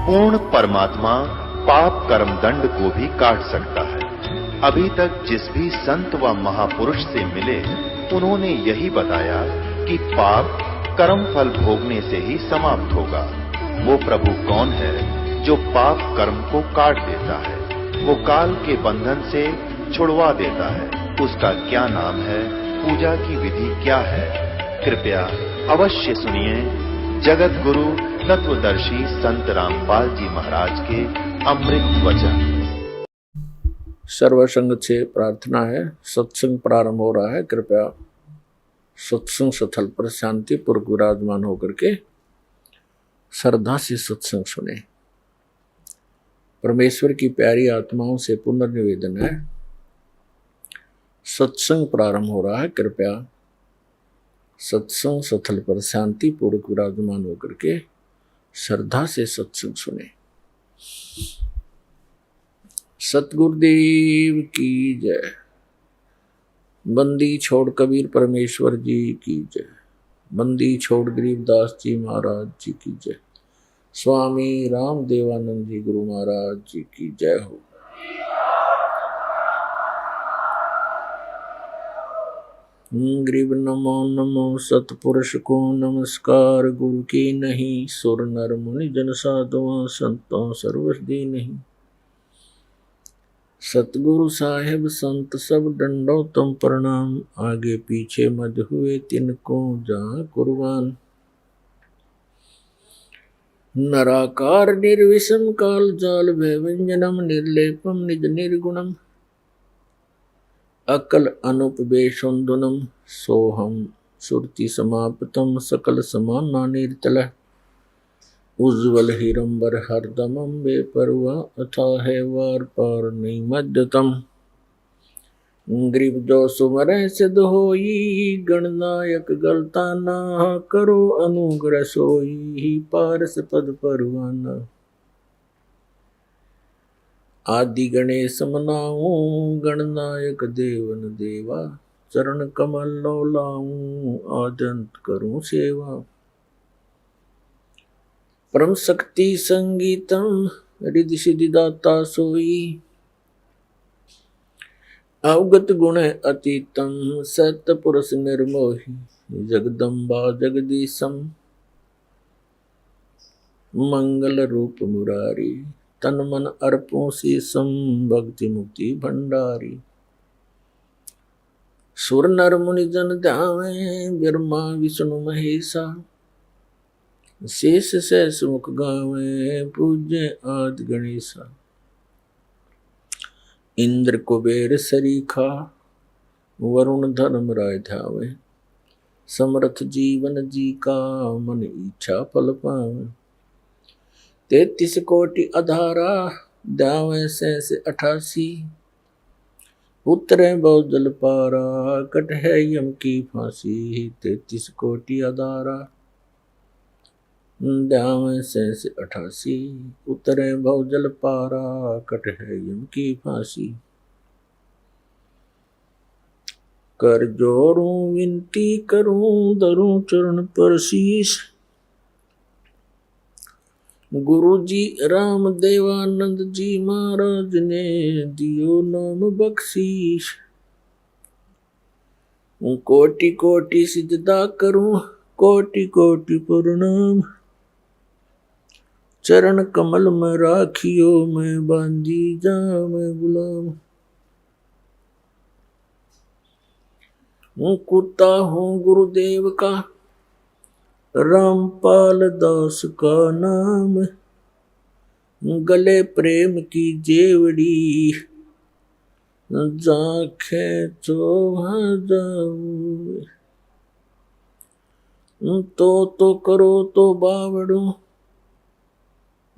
पूर्ण परमात्मा पाप कर्म दंड को भी काट सकता है। अभी तक जिस भी संत व महापुरुष से मिले, उन्होंने यही बताया कि पाप कर्म फल भोगने से ही समाप्त होगा। वो प्रभु कौन है जो पाप कर्म को काट देता है, वो काल के बंधन से छुड़वा देता है। उसका क्या नाम है, पूजा की विधि क्या है? कृपया अवश्य सुनिए जगत गुरु तत्वदर्शी संत रामपाल जी महाराज के अमृत वचन। सर्वसंग से प्रार्थना है। सत्संग प्रारंभ हो रहा है। कृपया सत्संग स्थल पर शांतिपूर्वक विराजमान होकर के श्रद्धा से सत्संग सुने। परमेश्वर की प्यारी आत्माओं से पुनर्निवेदन है, सत्संग प्रारंभ हो रहा है। कृपया सत्संग स्थल पर शांतिपूर्वक विराजमान होकर के श्रद्धा से सत्संग सुने। सतगुरुदेव की जय। बंदी छोड़ कबीर परमेश्वर जी की जय। बंदी छोड़ गरीबदास जी महाराज जी की जय। स्वामी राम देवानंद जी गुरु महाराज जी की जय हो। गरीब नमो नमो सतपुरुष को नमस्कार। गुरु की नहीं सुर नर मुनि जन साधुआ संतों सर्वसदी नहीं। सतगुरु साहेब संत सब डंडो तुम प्रणाम। आगे पीछे मद हुए तिनको जहाँ कुर्बान। नराकार निर्विषम काल जाल भयव्यंजनम निर्लेपम निज निर्गुणम। अकल अनुपवेशुंदुनम सोहम सुरति समाप्तम सकल समाना निर्तल। उज्ज्वल हिरंबर हरदमम बेपरवा अथाह वार पार नहीं मध्यतम। गरीब जो सुमर सिद्ध होई गणनायक गलता ना। करो अनुग्रह सोई पारस पद परवाना। आदि गणेश मनाऊं गणनायक देवन देवा। चरण कमल लो लाऊं आदंत करूं सेवा। परम शक्ति संगीतम रिद्धि सिद्धि दाता सोई। अवगत गुण अतीतम सत पुरुष निर्मोही। जगदम्बा जगदीशम मंगल रूप मुरारी। तन मन अर्पों शीसम भक्ति मुक्ति भंडारी। सुर नर मुनि जन ध्यावे ब्रह्मा विष्णु महेशा। शेष सहस मुख गावे पूज्य आदि गणेशा। इंद्र कुबेर सरीखा वरुण धर्म राय ध्यावे। समर्थ जीवन जी का मन इच्छा फल पावे। 33 कोटि अधारा ध्यावे सहस 88। उतरे बहुजल पारा कट है यम की फांसी। 33 कोटि अधारा ध्यावे सहस 88। उतरे बहुजल पारा कट है यम की फांसी। कर जोड़ूं विनती करूं धरूं चरण पर शीश। गुरु जी राम देवानंद जी महाराज ने दियो नाम बख्शीश। कोटि कोटि सिजदा करूं कोटि कोटि प्रणाम। चरण कमल में राखियो मैं बांधी जाऊं गुलाम। कुत्ता हूँ गुरुदेव का रामपाल दास का नाम। गले प्रेम की जेवड़ी जाखे चोभा जाऊं। तो करो तो बावड़ो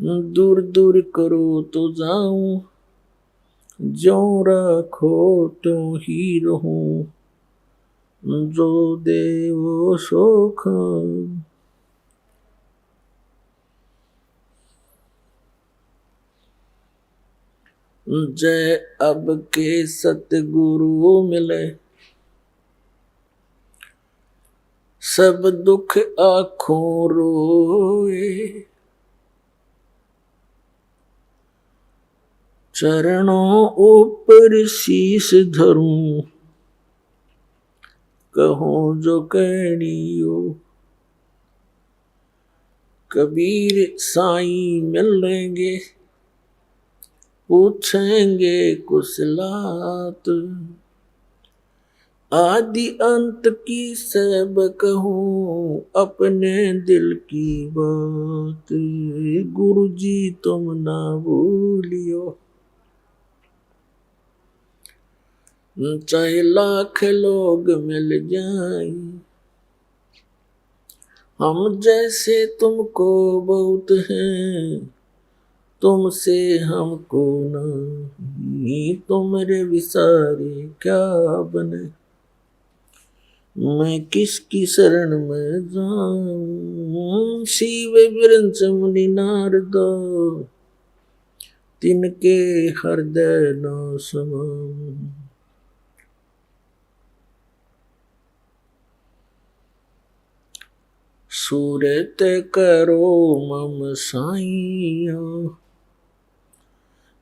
दूर दूर करो तो जाऊं। जो रखो तो ही रहूं जो देवो सो खाऊं। जय अब के सतगुरु मिले सब दुख आँखों रोए। चरणों ऊपर शीश धरूं, कहूं जो कहनियो। कबीर साईं मिलेंगे, पूछेंगे कुशलात, आदि अंत की सब कहूं, अपने दिल की बात। गुरु जी तुम ना भूलियो, चाहे लाख लोग मिल जाएं, हम जैसे तुमको बहुत हैं, तुमसे हमको नहीं। तुमरे विसारे क्या बने, मैं किसकी शरण में जाऊं। शिव विरंच मुनि नारद, तिनके हृदय न समाऊं। सूरत करो मम साइया,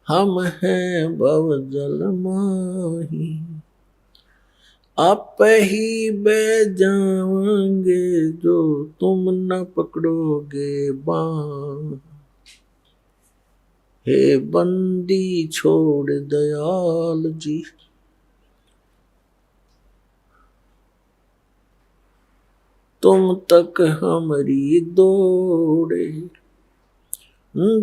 हम हैं भव जल माही। आप ही बह जाएंगे, जो तुम न पकड़ोगे बाँ। हे बंदी छोड़ दयाल जी, तुम तक हमारी दौड़े।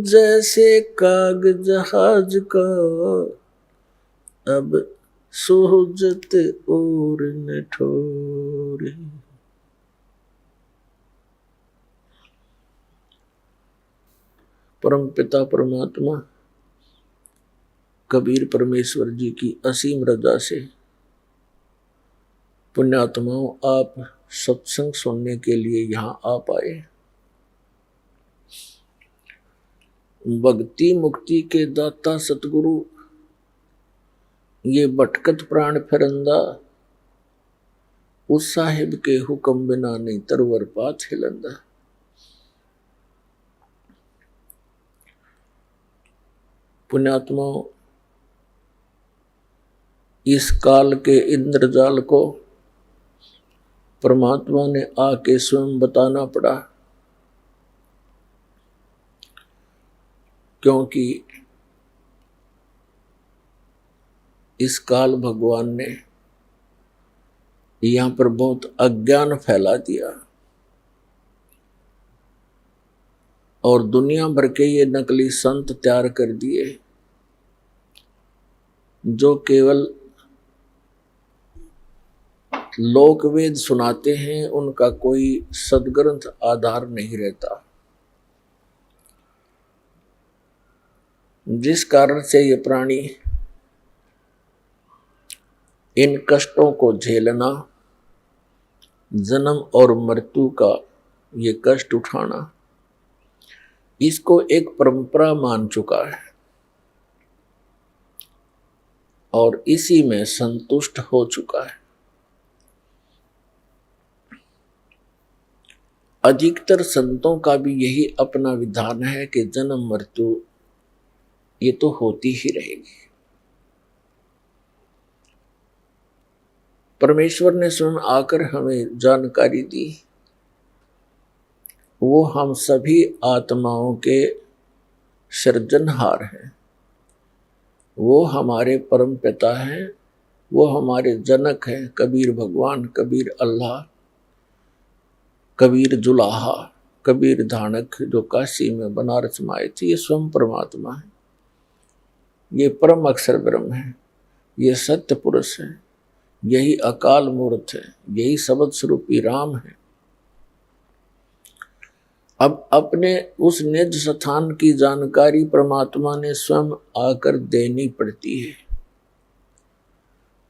जैसे काग जहाज का, अब सोहजत और न ठोरे। परम पिता परमात्मा कबीर परमेश्वर जी की असीम रजा से पुण्यात्माओं आप सत्संग सुनने के लिए यहाँ आ पाए। भक्ति मुक्ति के दाता सतगुरु, ये भटकत प्राण फिरंदा, उस साहिब के हुक्म बिना नहीं तरवर पात हिलंदा। पुण्यात्माओं, इस काल के इंद्रजाल को परमात्मा ने आके स्वयं बताना पड़ा, क्योंकि इस काल भगवान ने यहां पर बहुत अज्ञान फैला दिया और दुनिया भर के ये नकली संत तैयार कर दिए, जो केवल लोक वेद सुनाते हैं, उनका कोई सदग्रंथ आधार नहीं रहता। जिस कारण से ये प्राणी इन कष्टों को झेलना, जन्म और मृत्यु का ये कष्ट उठाना, इसको एक परंपरा मान चुका है और इसी में संतुष्ट हो चुका है। अधिकतर संतों का भी यही अपना विधान है कि जन्म मृत्यु ये तो होती ही रहेगी। परमेश्वर ने स्वयं आकर हमें जानकारी दी, वो हम सभी आत्माओं के सृजनहार हैं, वो हमारे परम पिता हैं, वो हमारे जनक हैं। कबीर भगवान, कबीर अल्लाह, कबीर जुलाहा, कबीर धानक जो काशी में बनारस में आए थे, ये स्वयं परमात्मा है, ये परम अक्षर ब्रह्म है, ये सत्य पुरुष है, यही अकाल मूर्त है, यही शब्द स्वरूपी राम है। अब अपने उस निज स्थान की जानकारी परमात्मा ने स्वयं आकर देनी पड़ती है,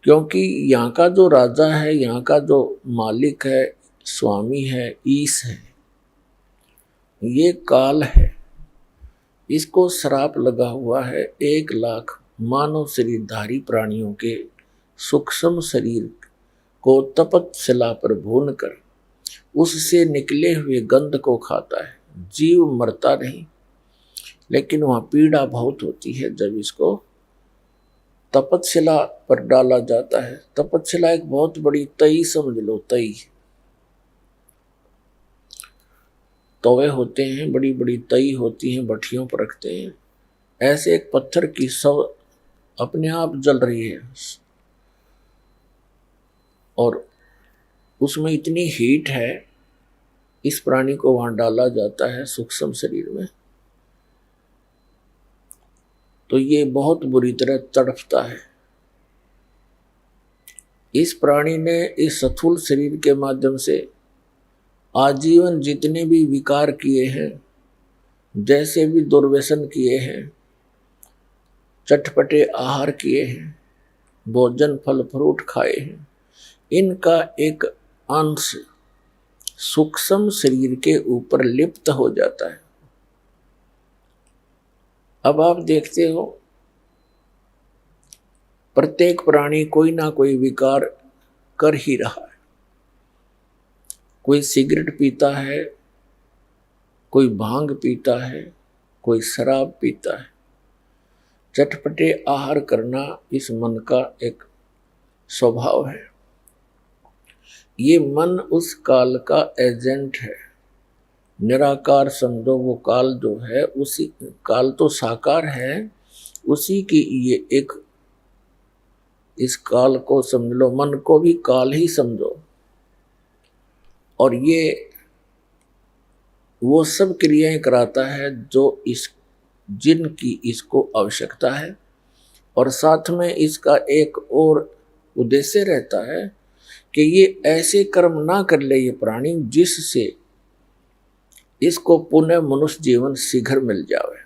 क्योंकि यहाँ का जो राजा है, यहाँ का जो मालिक है, स्वामी है, ईश है, ये काल है। इसको श्राप लगा हुआ है 1 लाख मानव शरीरधारी प्राणियों के सूक्ष्म शरीर को तपत शिला पर भून कर उससे निकले हुए गंध को खाता है। जीव मरता नहीं, लेकिन वहाँ पीड़ा बहुत होती है जब इसको तपतशिला पर डाला जाता है। तपतशिला एक बहुत बड़ी तई समझ लो, तई तवे होते हैं, बड़ी बड़ी तई होती हैं, भट्टियों पर रखते हैं। ऐसे एक पत्थर की सब अपने आप जल रही है और उसमें इतनी हीट है, इस प्राणी को वहां डाला जाता है सूक्ष्म शरीर में, तो ये बहुत बुरी तरह तड़पता है। इस प्राणी ने इस स्थूल शरीर के माध्यम से आजीवन जितने भी विकार किए हैं, जैसे भी दुर्व्यसन किए हैं, चटपटे आहार किए हैं, भोजन फल फ्रूट खाए हैं, इनका एक अंश सूक्ष्म शरीर के ऊपर लिप्त हो जाता है। अब आप देखते हो प्रत्येक प्राणी कोई ना कोई विकार कर ही रहा है। कोई सिगरेट पीता है, कोई भांग पीता है, कोई शराब पीता है। चटपटे आहार करना इस मन का एक स्वभाव है। ये मन उस काल का एजेंट है। निराकार समझो, वो काल जो है, उसी काल तो साकार है, उसी की ये एक, इस काल को समझ लो, मन को भी काल ही समझो। और ये वो सब क्रियाएं कराता है जो जिनकी इसको आवश्यकता है। और साथ में इसका एक और उद्देश्य रहता है कि ये ऐसे कर्म ना कर ले ये प्राणी जिससे इसको पुनः मनुष्य जीवन शीघ्र मिल जाए।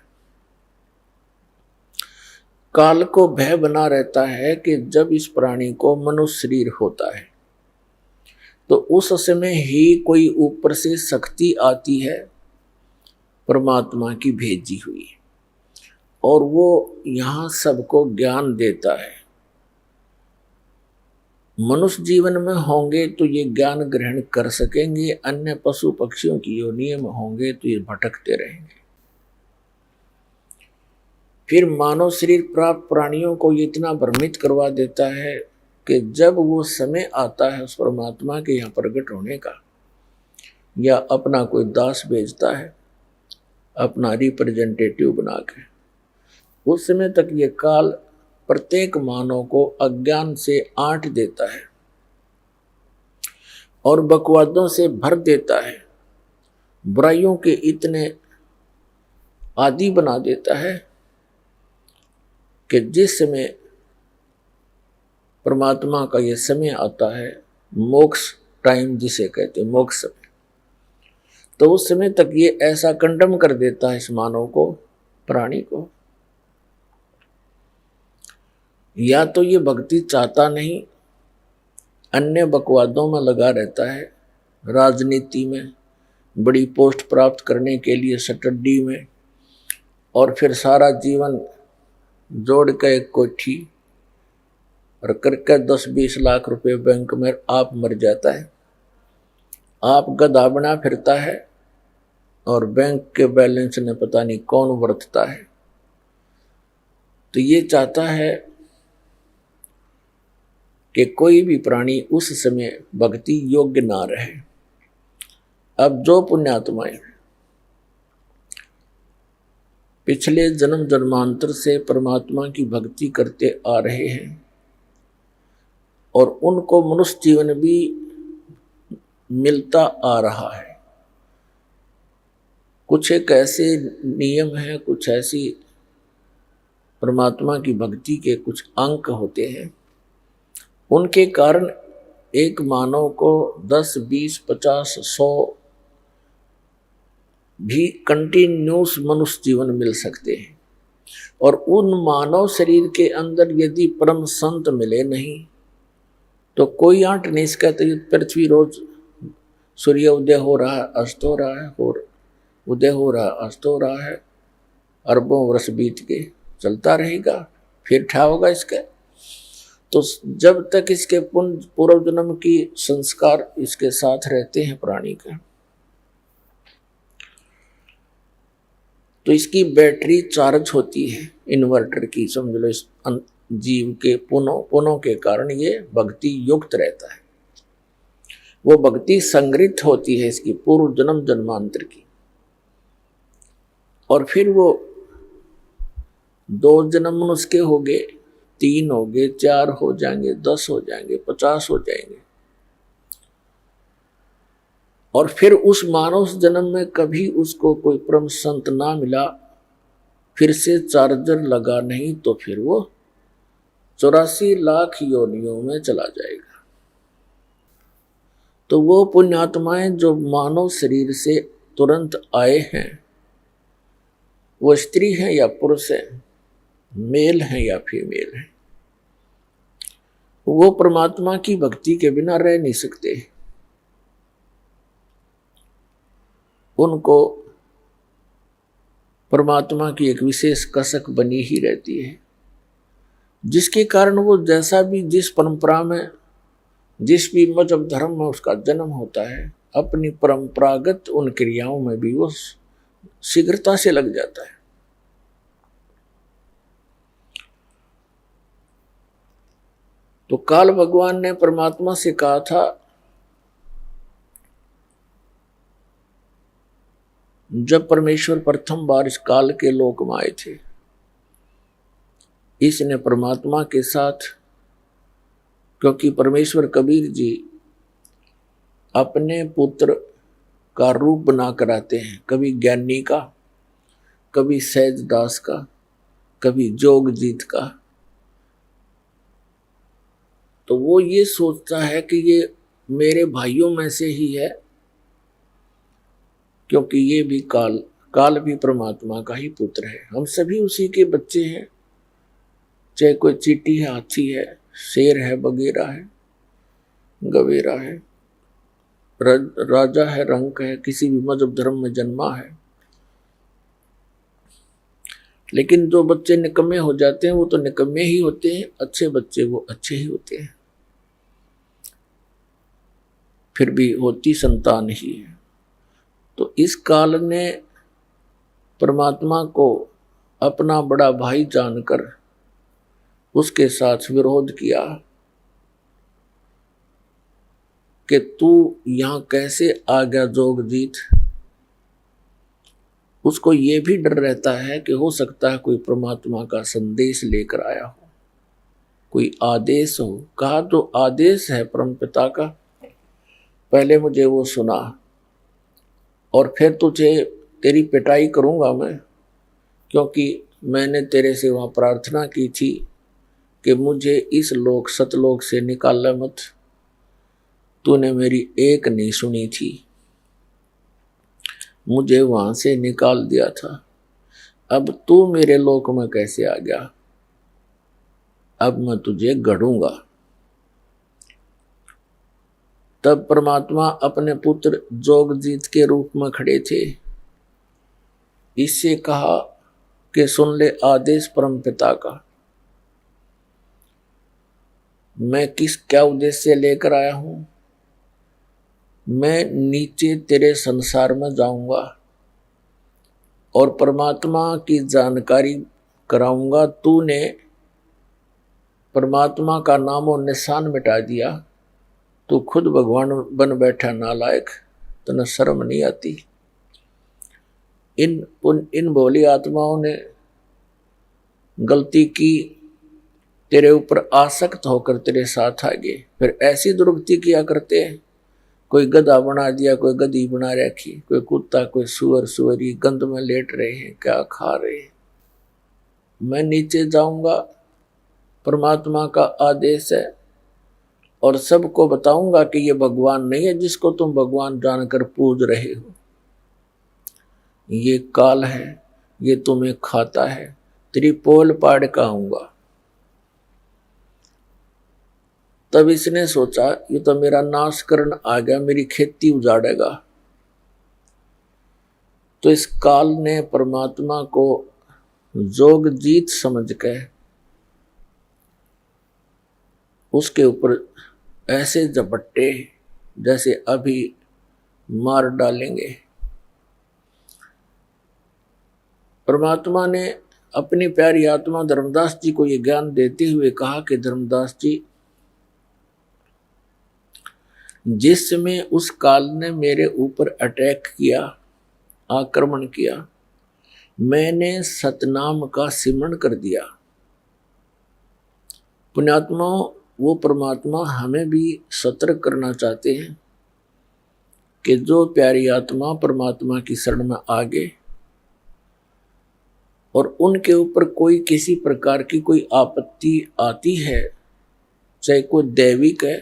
काल को भय बना रहता है कि जब इस प्राणी को मनुष्य शरीर होता है तो उस समय ही कोई ऊपर से शक्ति आती है, परमात्मा की भेजी हुई, और वो यहाँ सबको ज्ञान देता है। मनुष्य जीवन में होंगे तो ये ज्ञान ग्रहण कर सकेंगे, अन्य पशु पक्षियों की योनि में होंगे तो ये भटकते रहेंगे। फिर मानव शरीर प्राप्त प्राणियों को ये इतना भ्रमित करवा देता है कि जब वो समय आता है उस परमात्मा के यहाँ प्रकट होने का, या अपना कोई दास भेजता है अपना रिप्रेजेंटेटिव बना के, उस समय तक ये काल प्रत्येक मानव को अज्ञान से आंट देता है और बकवादों से भर देता है, बुराइयों के इतने आदी बना देता है कि जिस समय परमात्मा का ये समय आता है, मोक्ष टाइम जिसे कहते हैं, मोक्ष समय, तो उस समय तक ये ऐसा कंडम कर देता है इस मानव को, प्राणी को। या तो ये भक्ति चाहता नहीं, अन्य बकवादों में लगा रहता है, राजनीति में बड़ी पोस्ट प्राप्त करने के लिए स्टडी में, और फिर सारा जीवन जोड़ के एक कोठी और करके 10-20 लाख रुपए बैंक में आप मर जाता है। आप गधा बना फिरता है और बैंक के बैलेंस ने पता नहीं कौन बरतता है। तो ये चाहता है कि कोई भी प्राणी उस समय भक्ति योग्य ना रहे। अब जो पुण्यात्माएं पिछले जन्म जन्मांतर से परमात्मा की भक्ति करते आ रहे हैं और उनको मनुष्य जीवन भी मिलता आ रहा है, कुछ एक ऐसे नियम हैं, कुछ ऐसी परमात्मा की भक्ति के कुछ अंक होते हैं, उनके कारण एक मानव को 10, 20, 50, 100 भी कंटिन्यूस मनुष्य जीवन मिल सकते हैं। और उन मानव शरीर के अंदर यदि परम संत मिले नहीं तो कोई आंट नहीं सकता। पृथ्वी रोज सूर्य उदय हो रहा है, अस्त हो रहा है, और उदय हो रहा है, अस्त हो रहा है, अरबों वर्ष बीत के चलता रहेगा, फिर ठा होगा इसके। तो जब तक इसके पूर्व जन्म की संस्कार इसके साथ रहते हैं प्राणी का, तो इसकी बैटरी चार्ज होती है इन्वर्टर की, समझ लो, इस जीव के पुनों के कारण ये भक्ति युक्त रहता है। वो भक्ति संग्रहित होती है इसकी पूर्व जन्म जन्मांतर की, और फिर वो 2 जन्म उसके हो गए, 3 हो गए, 4 हो जाएंगे, 10 हो जाएंगे, 50 हो जाएंगे, और फिर उस मानव जन्म में कभी उसको कोई परम संत ना मिला, फिर से चार्जर लगा नहीं, तो फिर वो 84 लाख योनियों में चला जाएगा। तो वो पुण्यात्माएं जो मानव शरीर से तुरंत आए हैं, वो स्त्री हैं या पुरुष हैं, मेल हैं या फीमेल हैं, वो परमात्मा की भक्ति के बिना रह नहीं सकते। उनको परमात्मा की एक विशेष कसक बनी ही रहती है, जिसके कारण वो जैसा भी जिस परंपरा में, जिस भी मजहब धर्म में उसका जन्म होता है, अपनी परंपरागत उन क्रियाओं में भी वो शीघ्रता से लग जाता है। तो काल भगवान ने परमात्मा से कहा था, जब परमेश्वर प्रथम बार इस काल के लोक में आए थे, इसने परमात्मा के साथ, क्योंकि परमेश्वर कबीर जी अपने पुत्र का रूप बना कर आते हैं, कभी ज्ञानी का, कभी सहजदास का, कभी जोगजीत का, तो वो ये सोचता है कि ये मेरे भाइयों में से ही है, क्योंकि ये भी काल भी परमात्मा का ही पुत्र है। हम सभी उसी के बच्चे हैं, चाहे कोई चींटी है, हाथी है, शेर है, बगेरा है, गवेरा है, राजा है, रंक है, किसी भी मजहब धर्म में जन्मा है। लेकिन जो बच्चे निकम्मे हो जाते हैं वो तो निकम्मे ही होते हैं, अच्छे बच्चे वो अच्छे ही होते हैं, फिर भी होती संतान ही है। तो इस काल ने परमात्मा को अपना बड़ा भाई जानकर उसके साथ विरोध किया कि तू यहां कैसे आ गया जोगजीत। उसको ये भी डर रहता है कि हो सकता है कोई परमात्मा का संदेश लेकर आया हो, कोई आदेश हो। कहा तो आदेश है परमपिता का, पहले मुझे वो सुना और फिर तुझे तेरी पिटाई करूंगा मैं, क्योंकि मैंने तेरे से वहां प्रार्थना की थी कि मुझे इस लोक सतलोक से निकालना मत। तूने मेरी एक नहीं सुनी थी, मुझे वहां से निकाल दिया था। अब तू मेरे लोक में कैसे आ गया? अब मैं तुझे गढ़ूंगा। तब परमात्मा अपने पुत्र जोगजीत के रूप में खड़े थे। इससे कहा कि सुन ले आदेश परमपिता का, मैं क्या उद्देश्य लेकर आया हूं। मैं नीचे तेरे संसार में जाऊंगा और परमात्मा की जानकारी कराऊंगा। तूने परमात्मा का नाम और निशान मिटा दिया, तू खुद भगवान बन बैठा नालायक, तने शर्म नहीं आती। इन भोली आत्माओं ने गलती की, तेरे ऊपर आसक्त होकर तेरे साथ आ गए, फिर ऐसी दुर्गति किया करते हैं। कोई गधा बना दिया, कोई गधी बना रखी, कोई कुत्ता, कोई सुअर, सुअरी गंद में लेट रहे हैं, क्या खा रहे हैं। मैं नीचे जाऊंगा, परमात्मा का आदेश है, और सबको बताऊंगा कि ये भगवान नहीं है जिसको तुम भगवान जानकर पूज रहे हो। ये काल है, ये तुम्हें खाता है, तेरी पोल पाड़ का आऊंगा। तब इसने सोचा ये तो मेरा नाश करने आ गया, मेरी खेती उजाड़ेगा। तो इस काल ने परमात्मा को जोगजीत समझ के उसके ऊपर ऐसे झपट्टे जैसे अभी मार डालेंगे। परमात्मा ने अपनी प्यारी आत्मा धर्मदास जी को ये ज्ञान देते हुए कहा कि धर्मदास जी, जिस समय उस काल ने मेरे ऊपर अटैक किया, आक्रमण किया, मैंने सतनाम का सिमरण कर दिया। पुण्यात्मा, वो परमात्मा हमें भी सतर्क करना चाहते हैं कि जो प्यारी आत्मा परमात्मा की शरण में आ गए और उनके ऊपर कोई किसी प्रकार की कोई आपत्ति आती है, चाहे कोई दैविक है,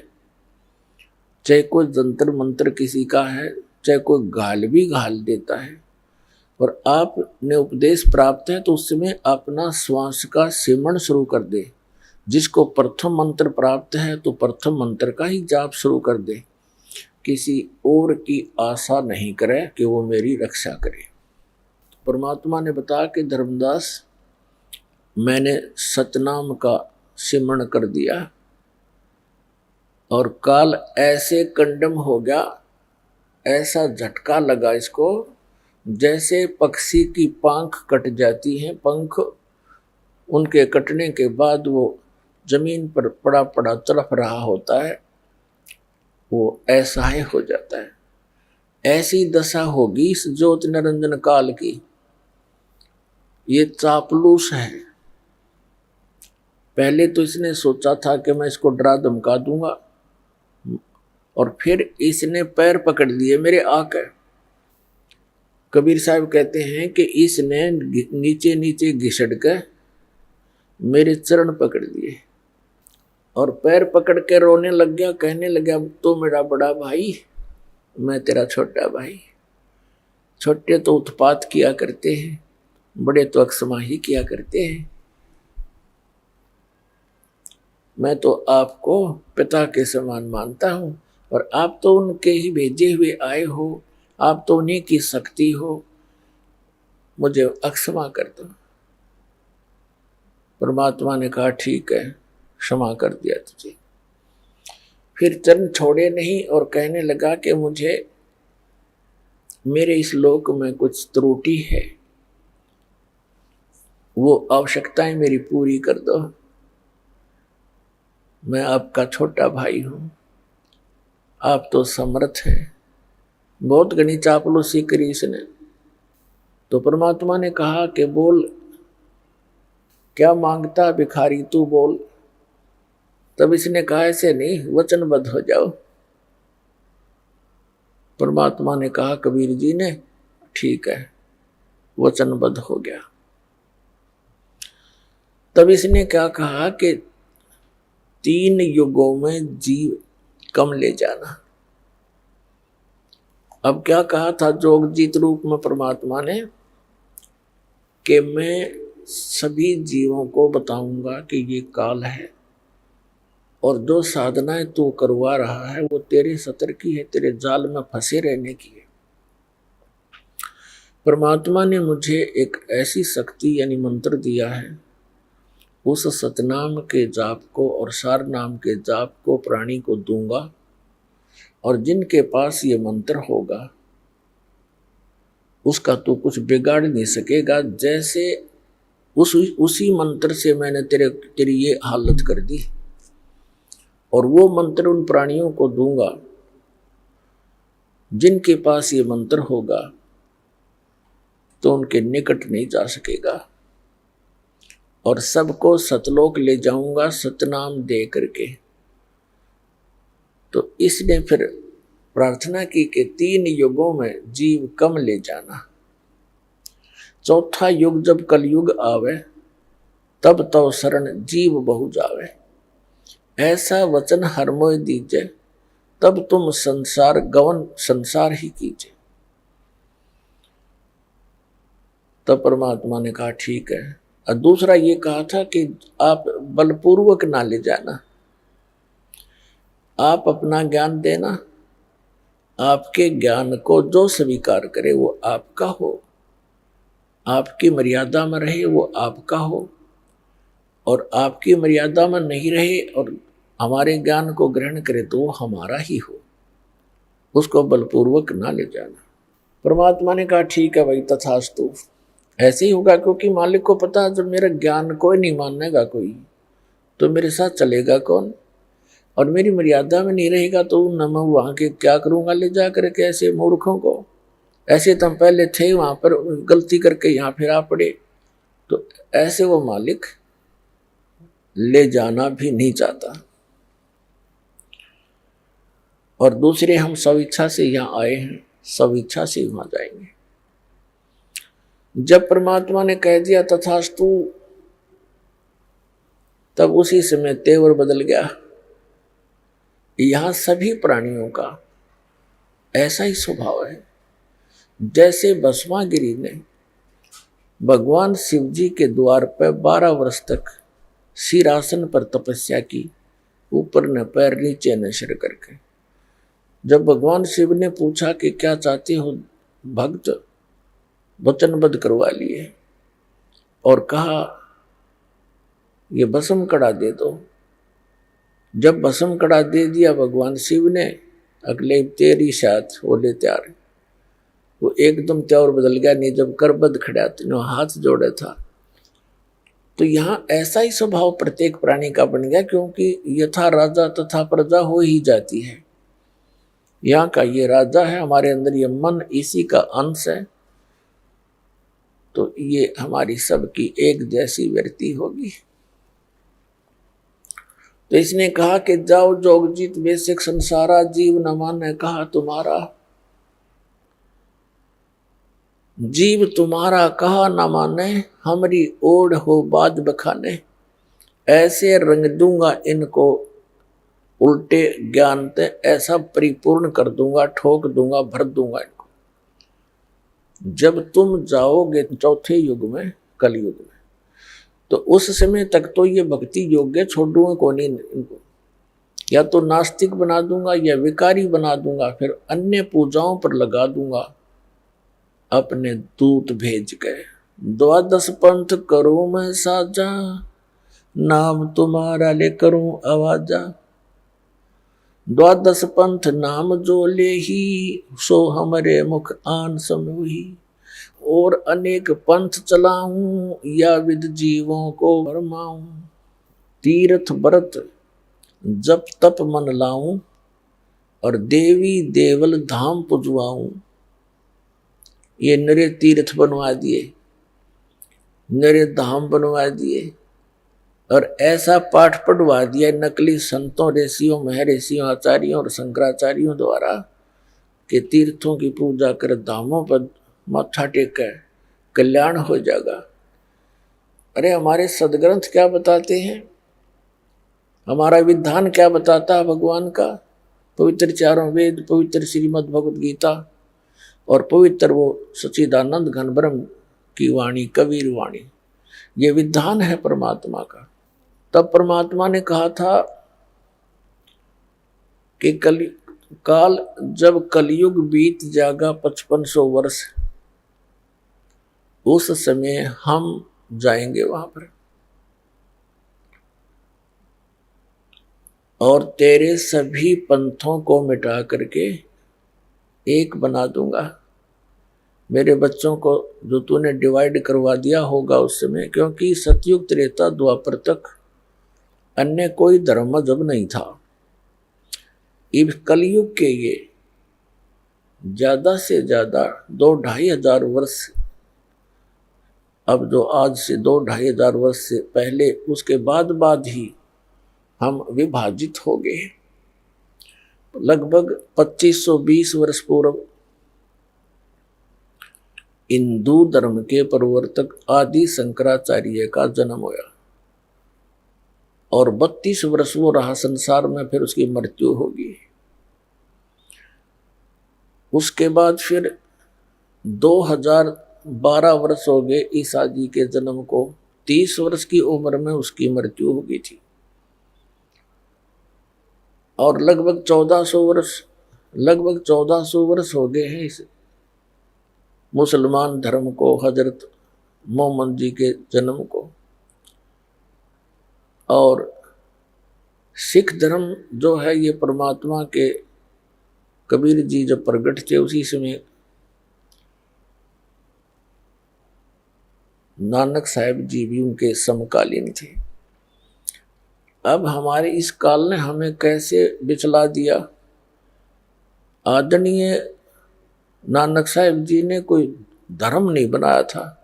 चाहे कोई जंतर मंत्र किसी का है, चाहे कोई गाल भी गाल देता है, और आपने उपदेश प्राप्त है तो उस समय अपना श्वास का सिमरण शुरू कर दे। जिसको प्रथम मंत्र प्राप्त है तो प्रथम मंत्र का ही जाप शुरू कर दे, किसी और की आशा नहीं करे कि वो मेरी रक्षा करे। परमात्मा ने बताया कि धर्मदास, मैंने सतनाम का सिमरण कर दिया और काल ऐसे कंडम हो गया, ऐसा झटका लगा इसको जैसे पक्षी की पंख कट जाती हैं, पंख उनके कटने के बाद वो जमीन पर पड़ा पड़ा तड़प रहा होता है, वो ऐसा ही हो जाता है। ऐसी दशा होगी इस ज्योत निरंजन काल की। ये चापलूस है। पहले तो इसने सोचा था कि मैं इसको डरा धमका दूंगा, और फिर इसने पैर पकड़ लिए मेरे आकर। कबीर साहब कहते हैं कि इसने नीचे नीचे घिसट कर मेरे चरण पकड़ लिए और पैर पकड़ के रोने लग गया, कहने लगा, अब तो मेरा बड़ा भाई, मैं तेरा छोटा भाई। छोटे तो उत्पात किया करते हैं, बड़े तो अक्समाही किया करते हैं। मैं तो आपको पिता के समान मानता हूं, और आप तो उनके ही भेजे हुए आए हो, आप तो उन्हीं की शक्ति हो, मुझे अक्षमा कर दो। परमात्मा ने कहा, ठीक है, क्षमा कर दिया तुझे। फिर चरण छोड़े नहीं और कहने लगा कि मुझे मेरे इस लोक में कुछ त्रुटि है, वो आवश्यकताएं मेरी पूरी कर दो। मैं आपका छोटा भाई हूं, आप तो समर्थ हैं। बहुत घनी चापलूसी करी इसने। तो परमात्मा ने कहा कि बोल, क्या मांगता भिखारी, तू बोल। तब इसने कहा, ऐसे नहीं, वचनबद्ध हो जाओ। परमात्मा ने कहा कबीर जी ने, ठीक है, वचनबद्ध हो गया। तब इसने क्या कहा कि 3 युगों में जीव कम ले जाना। अब क्या कहा था जोगजीत रूप में परमात्मा ने कि मैं सभी जीवों को बताऊंगा कि ये काल है, और जो साधनाएं तू करवा रहा है वो तेरे सतर की है, तेरे जाल में फंसे रहने की है। परमात्मा ने मुझे एक ऐसी शक्ति यानी मंत्र दिया है, उस सतनाम के जाप को और सार नाम के जाप को प्राणी को दूंगा, और जिनके पास ये मंत्र होगा उसका तो कुछ बिगाड़ नहीं सकेगा। जैसे उसी मंत्र से मैंने तेरी ये हालत कर दी, और वो मंत्र उन प्राणियों को दूंगा जिनके पास ये मंत्र होगा, तो उनके निकट नहीं जा सकेगा, और सबको सतलोक ले जाऊंगा सतनाम दे करके। तो इसने फिर प्रार्थना की कि 3 युगों में जीव कम ले जाना। चौथा युग जब कलयुग आवे, तब तो शरण जीव बहु जावे। ऐसा वचन हर मोय दीजे, तब तुम संसार गवन संसार ही कीजिए। तब परमात्मा ने कहा, ठीक है। और दूसरा ये कहा था कि आप बलपूर्वक ना ले जाना, आप अपना ज्ञान देना, आपके ज्ञान को जो स्वीकार करे वो आपका हो, आपकी मर्यादा में रहे वो आपका हो, और आपकी मर्यादा में नहीं रहे और हमारे ज्ञान को ग्रहण करे तो वो हमारा ही हो, उसको बलपूर्वक ना ले जाना। परमात्मा ने कहा, ठीक है भाई, तथास्तु। ऐसे ही होगा, क्योंकि मालिक को पता है जब मेरा ज्ञान कोई नहीं मानेगा कोई, तो मेरे साथ चलेगा कौन, और मेरी मर्यादा में नहीं रहेगा तो न मैं वहां के क्या करूंगा ले जा करके ऐसे मूर्खों को। ऐसे तो हम पहले थे वहां पर, गलती करके यहाँ फिर आ पड़े, तो ऐसे वो मालिक ले जाना भी नहीं चाहता। और दूसरे, हम सब इच्छा से यहाँ आए हैं, सब इच्छा से वहां जाएंगे। जब परमात्मा ने कह दिया तथास्तु, तब उसी समय तेवर बदल गया। यहां सभी प्राणियों का ऐसा ही स्वभाव है। जैसे भस्मागिरी ने भगवान शिव जी के द्वार पर 12 वर्ष तक सिरासन पर तपस्या की, ऊपर न पैर नीचे न सिर करके। जब भगवान शिव ने पूछा कि क्या चाहते हो भक्त, वचनबद्ध करवा लिए और कहा ये भस्म कड़ा दे दो। जब भस्म कड़ा दे दिया भगवान शिव ने, अगले तेरी साथ बोले तैयार। वो एकदम त्यावर बदल गया। नहीं जब करबद्ध खड़ा तो हाथ जोड़े था। तो यहाँ ऐसा ही स्वभाव प्रत्येक प्राणी का बन गया, क्योंकि यथा राजा तथा प्रजा हो ही जाती है। यहाँ का ये राजा है, हमारे अंदर ये मन इसी का अंश है, तो ये हमारी सबकी एक जैसी वृत्ति होगी। तो इसने कहा कि जाओ जोगजीत बेसिक संसारा, जीव न माने कहा तुम्हारा। जीव तुम्हारा कहा न माने, हमारी ओढ़ हो बाज बखाने। ऐसे रंग दूंगा इनको उल्टे ज्ञान ते, ऐसा परिपूर्ण कर दूंगा, ठोक दूंगा, भर दूंगा इनको। जब तुम जाओगे चौथे युग में, कलयुग में, तो उस समय तक तो ये भक्ति योग्य छोड़ दूंगा को नहीं इनको, या तो नास्तिक बना दूंगा या विकारी बना दूंगा, फिर अन्य पूजाओं पर लगा दूंगा अपने दूत भेज गए। 12 पंथ करूं मैं साजा, नाम तुम्हारा ले करूं आवाजा। 12 पंथ नाम जो ले ही, सो हमारे मुख आन समूही। और अनेक पंथ चलाऊं, या विद जीवों को भरमाऊं। तीर्थ व्रत जप तप मन लाऊं, और देवी देवल धाम पुजवाऊं। ये नरे तीर्थ बनवा दिए, नरे धाम बनवा दिए, और ऐसा पाठ पढ़वा दिया नकली संतों, ऋषियों, महर्षियों, आचार्यों और शंकराचार्यों द्वारा कि तीर्थों की पूजा कर, धामों पर माथा टेका, कल्याण हो जाएगा। अरे हमारे सदग्रंथ क्या बताते हैं, हमारा विधान क्या बताता है भगवान का? पवित्र चारों वेद, पवित्र श्रीमद् भगवद गीता, और पवित्र वो सच्चिदानंद घन ब्रह्म की वाणी, कबीर वाणी, ये विधान है परमात्मा का। तब परमात्मा ने कहा था कि काल जब कलयुग बीत जाएगा 5500 वर्ष, उस समय हम जाएंगे वहां पर, और तेरे सभी पंथों को मिटा करके एक बना दूंगा। मेरे बच्चों को जो तूने डिवाइड करवा दिया होगा उस समय, क्योंकि सतयुग त्रेता द्वापर तक अन्य कोई धर्म मजहब नहीं था। इस कलयुग के ये ज्यादा से ज्यादा 2-2.5 हजार वर्ष, अब जो आज से 2-2.5 हजार वर्ष से पहले, उसके बाद ही हम विभाजित हो गए। लगभग 2520 वर्ष पूर्व हिंदू धर्म के प्रवर्तक आदि शंकराचार्य का जन्म हुआ, और 32 वर्ष वो रहा संसार में, फिर उसकी मृत्यु होगी। उसके बाद फिर 2012 वर्ष हो गए ईसा जी के जन्म को। 30 वर्ष की उम्र में उसकी मृत्यु हो गई थी, और लगभग 1400 वर्ष हो गए हैं इस मुसलमान धर्म को, हजरत मोहम्मद जी के जन्म को। और सिख धर्म जो है, ये परमात्मा के कबीर जी जब प्रकट थे उसी समय नानक साहब जी भी उनके समकालीन थे। अब हमारे इस काल ने हमें कैसे बिचला दिया। आदरणीय नानक साहब जी ने कोई धर्म नहीं बनाया था।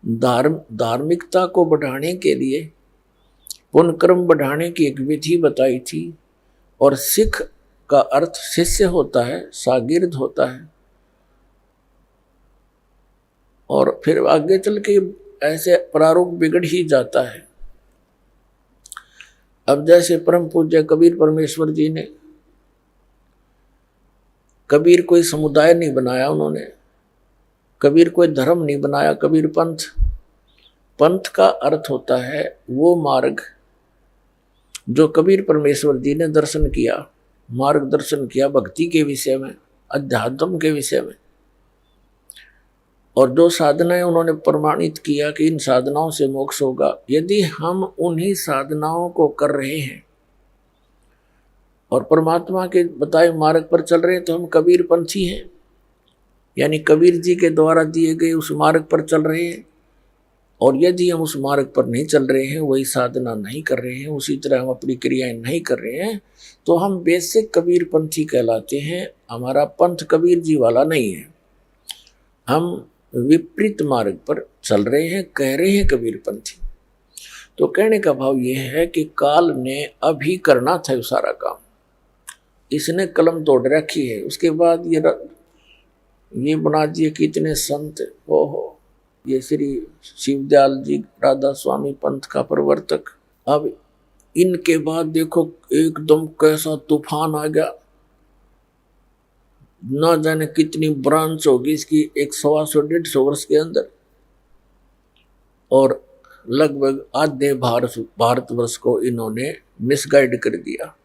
धार्मिकता को बढ़ाने के लिए, पुण्य कर्म बढ़ाने की एक विधि बताई थी। और सिख का अर्थ शिष्य होता है, शागिर्द होता है। और फिर आगे चल के ऐसे प्रारूप बिगड़ ही जाता है। अब जैसे परम पूज्य कबीर परमेश्वर जी ने, कबीर कोई समुदाय नहीं बनाया उन्होंने, कबीर कोई धर्म नहीं बनाया, कबीर पंथ। पंथ का अर्थ होता है वो मार्ग जो कबीर परमेश्वर जी ने दर्शन किया, मार्गदर्शन किया भक्ति के विषय में, अध्यात्म के विषय में। और जो साधनाएं उन्होंने प्रमाणित किया कि इन साधनाओं से मोक्ष होगा। यदि हम उन्हीं साधनाओं को कर रहे हैं और परमात्मा के बताए मार्ग पर चल रहे हैं तो हम कबीर पंथी हैं, यानी कबीर जी के द्वारा दिए गए उस मार्ग पर चल रहे हैं। और यदि हम उस मार्ग पर नहीं चल रहे हैं, वही साधना नहीं कर रहे हैं, उसी तरह हम अपनी क्रियाएं नहीं कर रहे हैं, तो हम बेसिक कबीर पंथी कहलाते हैं। हमारा पंथ कबीर जी वाला नहीं है, हम विपरीत मार्ग पर चल रहे हैं, कह रहे हैं कबीर पंथी। तो कहने का भाव यह है कि काल ने अभी करना था सारा काम, इसने कलम तोड़ रखी है। उसके बाद ये बना दिए कि इतने संत, ओहो, ये श्री शिवदयाल जी राधा स्वामी पंथ का प्रवर्तक। अब इनके बाद देखो एकदम कैसा तूफान आ गया, ना जाने कितनी ब्रांच होगी इसकी, 100-150 वर्ष के अंदर। और लगभग आधे भारतवर्ष को इन्होंने मिसगाइड कर दिया,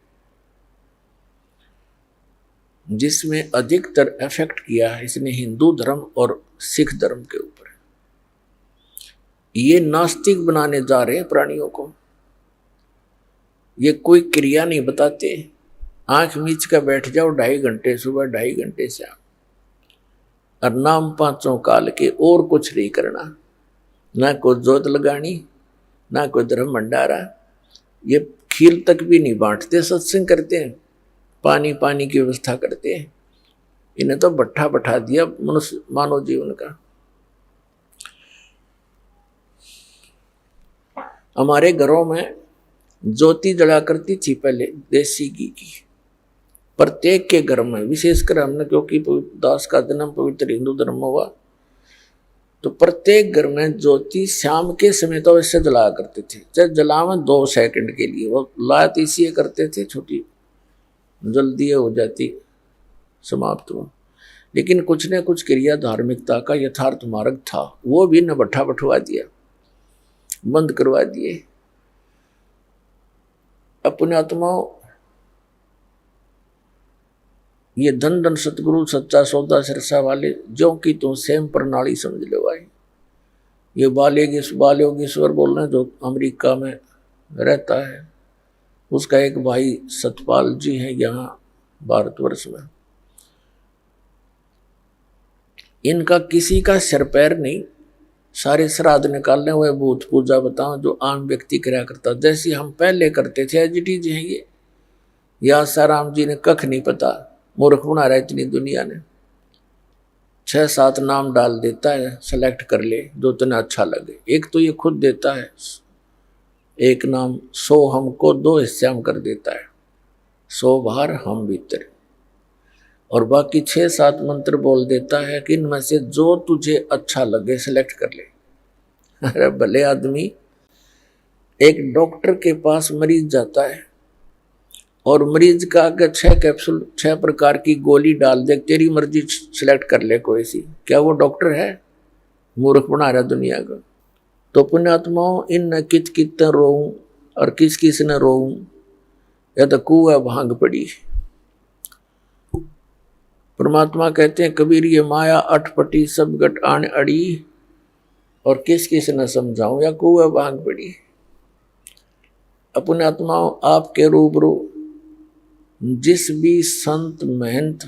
जिसमें अधिकतर इफेक्ट किया है इसने हिंदू धर्म और सिख धर्म के ऊपर। ये नास्तिक बनाने जा रहे हैं प्राणियों को। ये कोई क्रिया नहीं बताते, आंख मीच कर बैठ जाओ 2.5 घंटे सुबह, 2.5 घंटे शाम, और नाम 5 काल के, और कुछ नहीं करना, ना कोई जोत लगानी, ना कोई धर्म भंडारा। ये खीर तक भी नहीं बांटते, सत्संग करते हैं, पानी की व्यवस्था करते हैं। इन्हें तो भट्ठा बैठा दिया मनुष्य मानव जीवन का। हमारे घरों में ज्योति जला करती थी पहले देसी घी की, प्रत्येक के घर में, विशेषकर हमने, क्योंकि दास का जन्म पवित्र हिंदू धर्म में हुआ, तो प्रत्येक घर में ज्योति शाम के समय तो वैसे जलाया करते थे, चाहे जलावे 2 सेकंड के लिए। वो लात इसलिए करते थे, छोटी जल्दी हो जाती, समाप्त हो। लेकिन कुछ न कुछ क्रिया धार्मिकता का यथार्थ मार्ग था, वो भी न भट्ठा बैठवा दिया, बंद करवा दिए। अपने आत्माओं, ये धन धन सतगुरु सच्चा सौदा सिरसा वाले, जो कि तुम सेम प्रणाली समझ लो भाई। ये बालयोगेश्वर बोल रहे हैं, जो अमेरिका में रहता है, उसका एक भाई सतपाल जी है यहाँ भारतवर्ष में। इनका किसी का सिर पैर नहीं, सारे श्राद्ध निकालने हुए, भूत पूजा बताओ जो आम व्यक्ति कराया करता, जैसे हम पहले करते थे। एजिटीज हैं ये, या साराम जी ने कख नहीं पता, मूर्ख बना रहा है इतनी दुनिया ने। 6-7 नाम डाल देता है, सेलेक्ट कर ले जो तुम्हें अच्छा लगे। एक तो ये खुद देता है एक नाम, 100 हमको 2 हिस्से हम कर देता है, 100 बाहर हम भीतर, और बाकी 6-7 मंत्र बोल देता है कि इनमें से जो तुझे अच्छा लगे सेलेक्ट कर ले। अरे भले आदमी, एक डॉक्टर के पास मरीज जाता है और मरीज का अगर 6 कैप्सूल 6 प्रकार की गोली डाल दे, तेरी मर्जी सिलेक्ट कर ले कोई सी, क्या वो डॉक्टर है? मूर्ख बना रहा दुनिया को। तो पुण्यात्माओं, इन न कित कित रोऊं और किस किस न रोऊं, या तो कुआ भांग पड़ी। परमात्मा कहते हैं कबीर, ये माया अटपटी सब गट आन अड़ी, और किस किस न समझाऊं, या कुआ भांग पड़ी। अपने आत्माओं, आपके रूबरू जिस भी संत महंत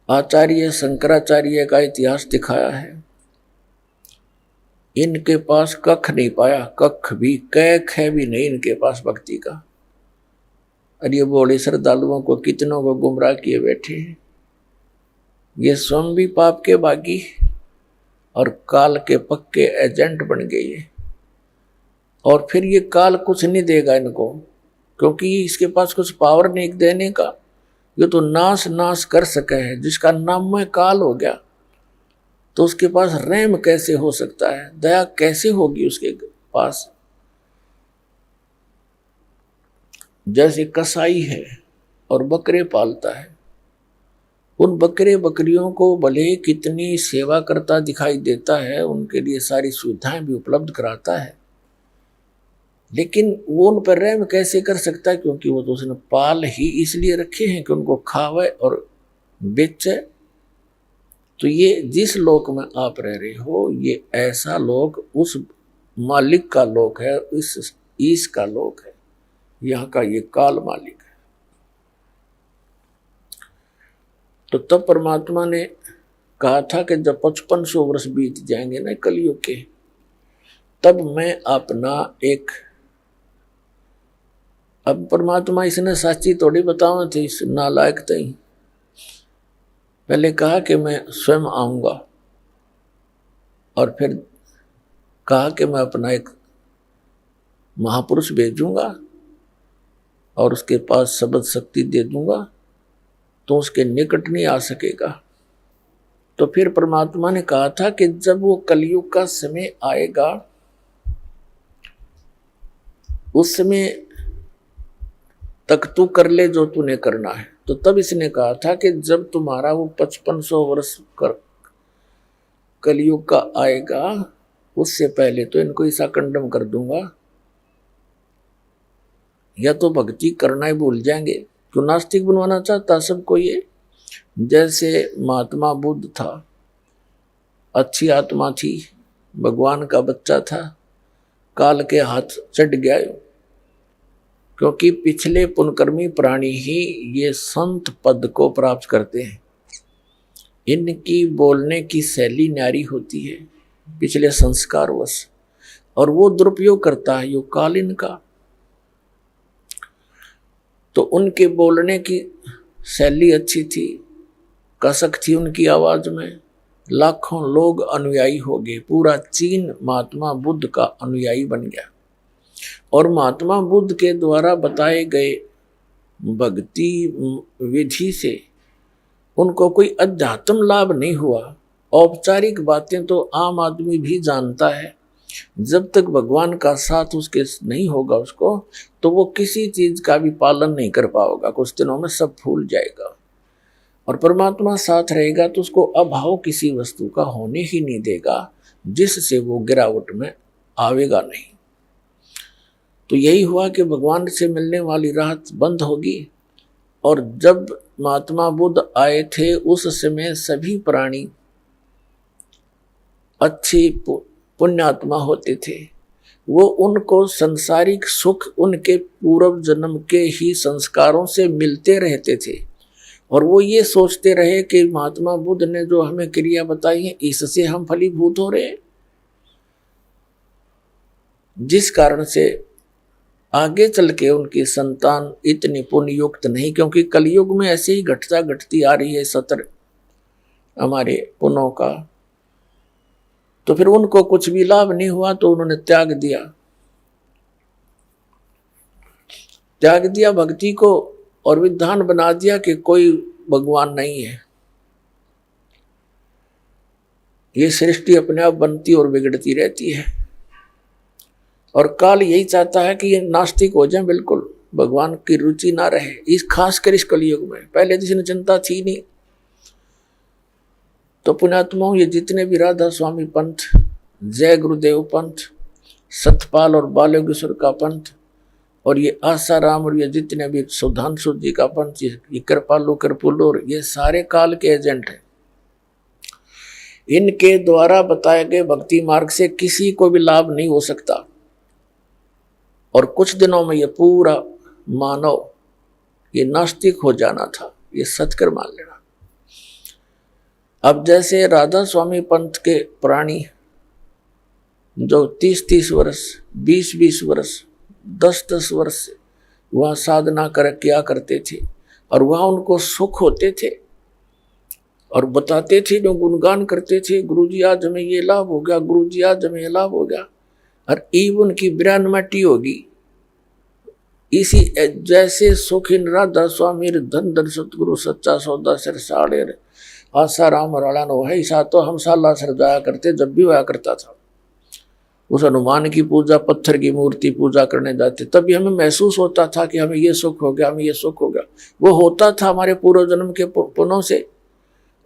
आचार्य शंकराचार्य का इतिहास दिखाया है, इनके पास कख नहीं पाया, कख भी, कै ख भी नहीं इनके पास भक्ति का। और ये बोले श्रद्धालुओं को कितनों को गुमराह किए बैठे हैं। ये स्वयं भी पाप के बागी और काल के पक्के एजेंट बन गए। और फिर ये काल कुछ नहीं देगा इनको, क्योंकि इसके पास कुछ पावर नहीं देने का। ये तो नाश नाश कर सके है, जिसका नाम में काल हो गया तो उसके पास रहम कैसे हो सकता है, दया कैसे होगी उसके पास। जैसे कसाई है और बकरे पालता है, उन बकरे बकरियों को भले कितनी सेवा करता दिखाई देता है, उनके लिए सारी सुविधाएं भी उपलब्ध कराता है, लेकिन वो उन पर रहम कैसे कर सकता है, क्योंकि वो तो उसने पाल ही इसलिए रखे हैं कि उनको खावे और बेचे। तो ये जिस लोक में आप रह रहे हो, ये ऐसा लोक उस मालिक का लोक है, इस ईश का लोक है, यहाँ का ये काल मालिक है। तो तब परमात्मा ने कहा था कि जब 5500 वर्ष बीत जाएंगे ना कलयुग के, तब मैं अपना एक, अब परमात्मा इसने साची थोड़ी बतावा थी, इस नालायक तई पहले कहा कि मैं स्वयं आऊंगा, और फिर कहा कि मैं अपना एक महापुरुष भेजूंगा और उसके पास शब्द शक्ति दे दूंगा, तो उसके निकट नहीं आ सकेगा। तो फिर परमात्मा ने कहा था कि जब वो कलयुग का समय आएगा, उस समय तक तू कर ले जो तूने करना है। तो तब इसने कहा था कि जब तुम्हारा वो 5500 वर्ष कर कलयुग का आएगा, उससे पहले तो इनको ऐसा कंडम कर दूंगा, या तो भक्ति करना ही भूल जाएंगे। क्यों नास्तिक बनवाना चाहता सबको ये। जैसे महात्मा बुद्ध था, अच्छी आत्मा थी, भगवान का बच्चा था, काल के हाथ चढ़ गया, क्योंकि पिछले पुण्यकर्मी प्राणी ही ये संत पद को प्राप्त करते हैं। इनकी बोलने की शैली न्यारी होती है पिछले संस्कारवश, और वो दुरुपयोग करता है यो काल इनका। तो उनके बोलने की शैली अच्छी थी, कसक थी उनकी आवाज में, लाखों लोग अनुयायी हो गए। पूरा चीन महात्मा बुद्ध का अनुयायी बन गया। और महात्मा बुद्ध के द्वारा बताए गए भक्ति विधि से उनको कोई अध्यात्म लाभ नहीं हुआ। औपचारिक बातें तो आम आदमी भी जानता है, जब तक भगवान का साथ उसके नहीं होगा उसको, तो वो किसी चीज का भी पालन नहीं कर पाएगा, कुछ दिनों में सब भूल जाएगा। और परमात्मा साथ रहेगा तो उसको अभाव किसी वस्तु का होने ही नहीं देगा, जिससे वो गिरावट में आवेगा नहीं। तो यही हुआ कि भगवान से मिलने वाली राह बंद होगी। और जब महात्मा बुद्ध आए थे, उस समय सभी प्राणी अच्छी पुण्यात्मा होते थे। वो उनको संसारिक सुख उनके पूर्व जन्म के ही संस्कारों से मिलते रहते थे, और वो ये सोचते रहे कि महात्मा बुद्ध ने जो हमें क्रिया बताई है, इससे हम फलीभूत हो रहे हैं, जिस कारण से आगे चल के उनकी संतान इतनी पुण्ययुक्त नहीं। क्योंकि कलयुग में ऐसे ही घटती आ रही है सतर हमारे पुण्यों का। तो फिर उनको कुछ भी लाभ नहीं हुआ, तो उन्होंने त्याग दिया भक्ति को, और विधान बना दिया कि कोई भगवान नहीं है, ये सृष्टि अपने आप बनती और बिगड़ती रहती है। और काल यही चाहता है कि ये नास्तिक हो जाए, बिल्कुल भगवान की रुचि ना रहे, इस खासकर इस कलयुग में। पहले जिसने चिंता थी नहीं। तो पुण्यात्माओं, ये जितने भी राधा स्वामी पंथ, जय गुरुदेव पंथ, सतपाल और बालोगेश्वर का पंथ, और ये आसाराम, और ये जितने भी सुधांशु जी का पंथ, ये कृपालु कृपुल, और ये सारे काल के एजेंट हैं। इनके द्वारा बताए गए भक्ति मार्ग से किसी को भी लाभ नहीं हो सकता। और कुछ दिनों में ये पूरा मानव ये नास्तिक हो जाना था, ये सचकर मान लेना। अब जैसे राधा स्वामी पंथ के प्राणी जो 30-30 वर्ष, 20-20 वर्ष, 10-10 वर्ष से वहाँ साधना किया करते थे और वहाँ उनको सुख होते थे और बताते थे, जो गुणगान करते थे, गुरुजी आज हमें ये लाभ हो गया, गुरुजी आज हमें ये लाभ हो गया। और ईब उनकी बिरानमटी होगी। इसी जैसे सुखिन राधा स्वामी धन धन सतगुरु सच्चा सौदा सिर साड़े आशा राम राणा नो है। ऐसा तो हम साला सर जाया करते, जब भी हुआ करता था। उस हनुमान की पूजा, पत्थर की मूर्ति पूजा करने जाते, तभी हमें महसूस होता था कि हमें ये सुख हो गया, हमें ये सुख हो गया। वो होता था हमारे पूर्व जन्म के पुण्यों से।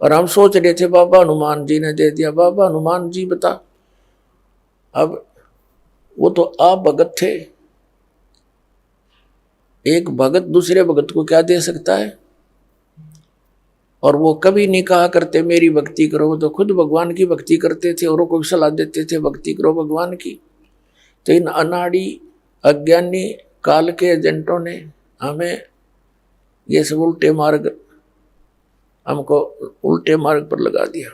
और हम सोच रहे थे बाबा हनुमान जी ने दे दिया, बाबा हनुमान जी बता। अब वो तो आप भगत थे, एक भगत दूसरे भगत को क्या दे सकता है? और वो कभी नहीं कहा करते मेरी भक्ति करो, वो तो खुद भगवान की भक्ति करते थे, औरों को भी सलाह देते थे भक्ति करो भगवान की। तो इन अनाड़ी अज्ञानी काल के एजेंटों ने हमें ये सब उल्टे मार्ग, हमको उल्टे मार्ग पर लगा दिया।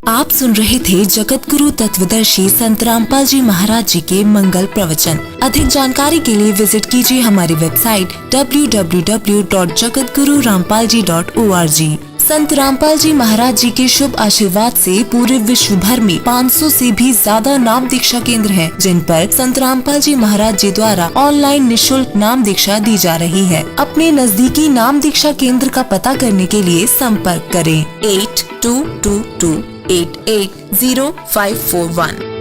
आप सुन रहे थे जगत गुरु तत्वदर्शी संत रामपाल जी महाराज जी के मंगल प्रवचन। अधिक जानकारी के लिए विजिट कीजिए हमारी वेबसाइट www.jagatgururampalji.org। संत रामपाल जी महाराज जी के शुभ आशीर्वाद से पूरे विश्व भर में 500 से भी ज्यादा नाम दीक्षा केंद्र हैं, जिन पर संत रामपाल जी महाराज जी द्वारा ऑनलाइन निशुल्क नाम दीक्षा दी जा रही है। अपने नजदीकी नाम दीक्षा केंद्र का पता करने के लिए संपर्क करें 8222880541।